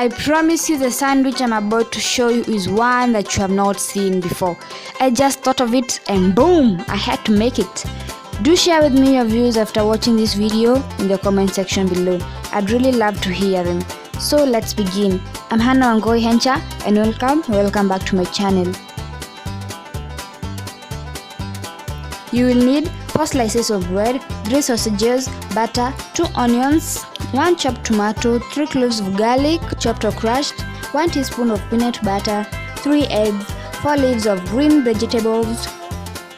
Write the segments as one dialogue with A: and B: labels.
A: I promise you the sandwich I'm about to show you is one that you have not seen before. I just thought of it and boom, I had to make it. Do share with me your views after watching this video in the comment section below. I'd really love to hear them. So let's begin. I'm Hannah Wangoi Hencha and welcome back to my channel. You will need 4 slices of bread, 3 sausages, butter, 2 onions, 1 chopped tomato, 3 cloves of garlic, chopped or crushed, 1 teaspoon of peanut butter, 3 eggs, 4 leaves of green vegetables,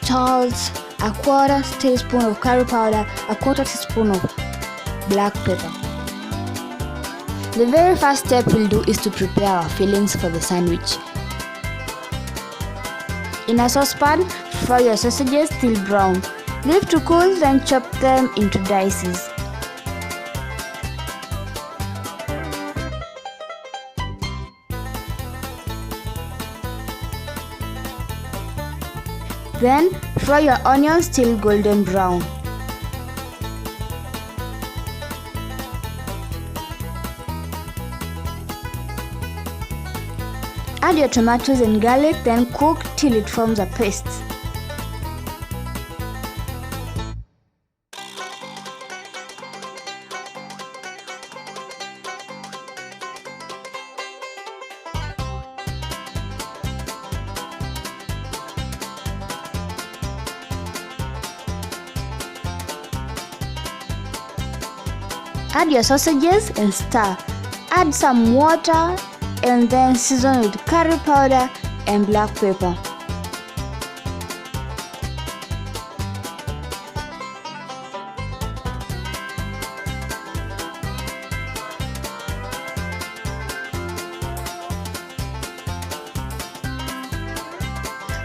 A: salt, a quarter teaspoon of curry powder, a quarter teaspoon of black pepper. The very first step we'll do is to prepare our fillings for the sandwich. In a saucepan, fry your sausages till brown. Leave to cool, then chop them into dices. Then fry your onions till golden brown. Add your tomatoes and garlic, then cook till it forms a paste. Add your sausages and stir. Add some water and then season with curry powder and black pepper.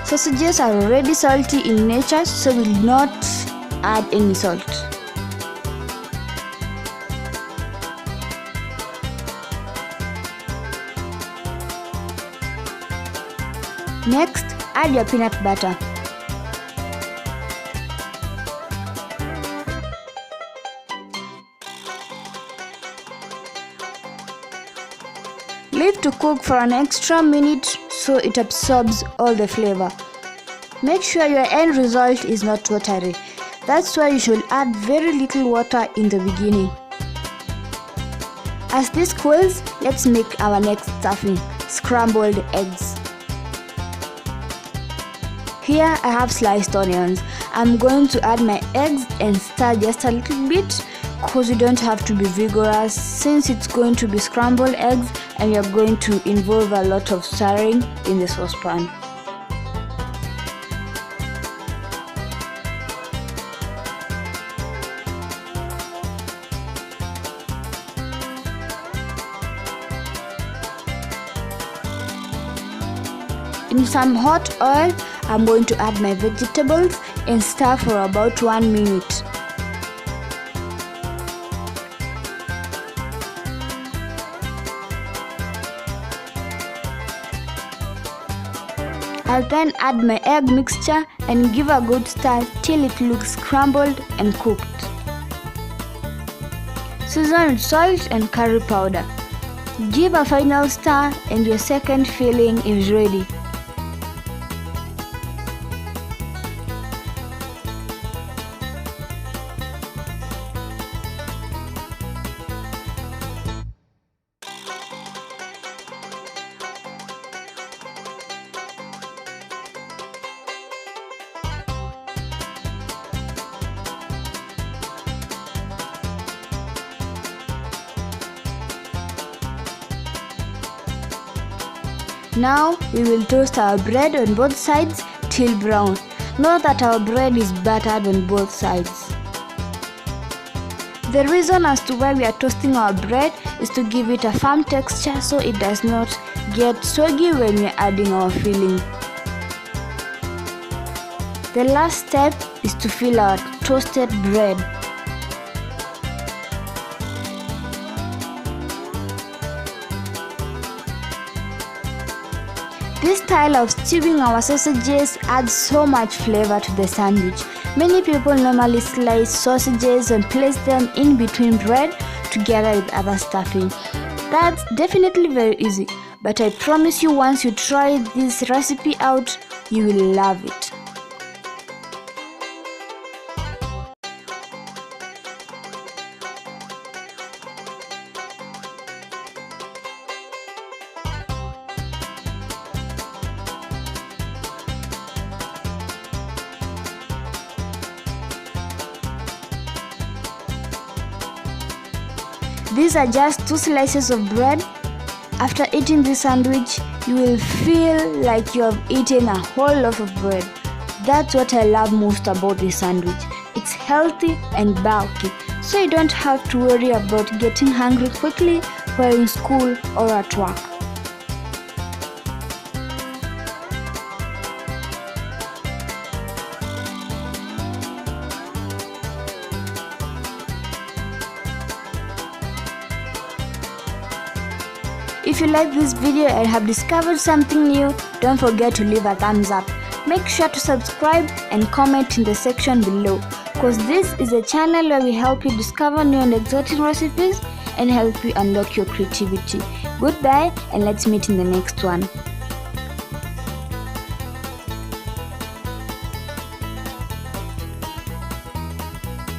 A: Sausages are already salty in nature, so we will not add any salt. Next, add your peanut butter. Leave to cook for an extra minute so it absorbs all the flavor. Make sure your end result is not watery. That's why you should add very little water in the beginning. As this cools, let's make our next stuffing, scrambled eggs. Here I have sliced onions. I'm going to add my eggs and stir just a little bit because you don't have to be vigorous since it's going to be scrambled eggs and you're going to involve a lot of stirring in the saucepan. In some hot oil, I'm going to add my vegetables and stir for about 1 minute. I'll then add my egg mixture and give a good stir till it looks scrambled and cooked. Season with salt and curry powder. Give a final stir and your second filling is ready. Now we will toast our bread on both sides till brown. Note that our bread is buttered on both sides. The reason as to why we are toasting our bread is to give it a firm texture so it does not get soggy when we are adding our filling. The last step is to fill our toasted bread. This style of stewing our sausages adds so much flavor to the sandwich. Many people normally slice sausages and place them in between bread together with other stuffing. That's definitely very easy, but I promise you once you try this recipe out, you will love it. These are just 2 slices of bread. After eating this sandwich, you will feel like you have eaten a whole loaf of bread. That's what I love most about this sandwich. It's healthy and bulky, so you don't have to worry about getting hungry quickly while in school or at work. If you like this video and have discovered something new, don't forget to leave a thumbs up. Make sure to subscribe and comment in the section below, because this is a channel where we help you discover new and exotic recipes and help you unlock your creativity. Goodbye, and let's meet in the next one.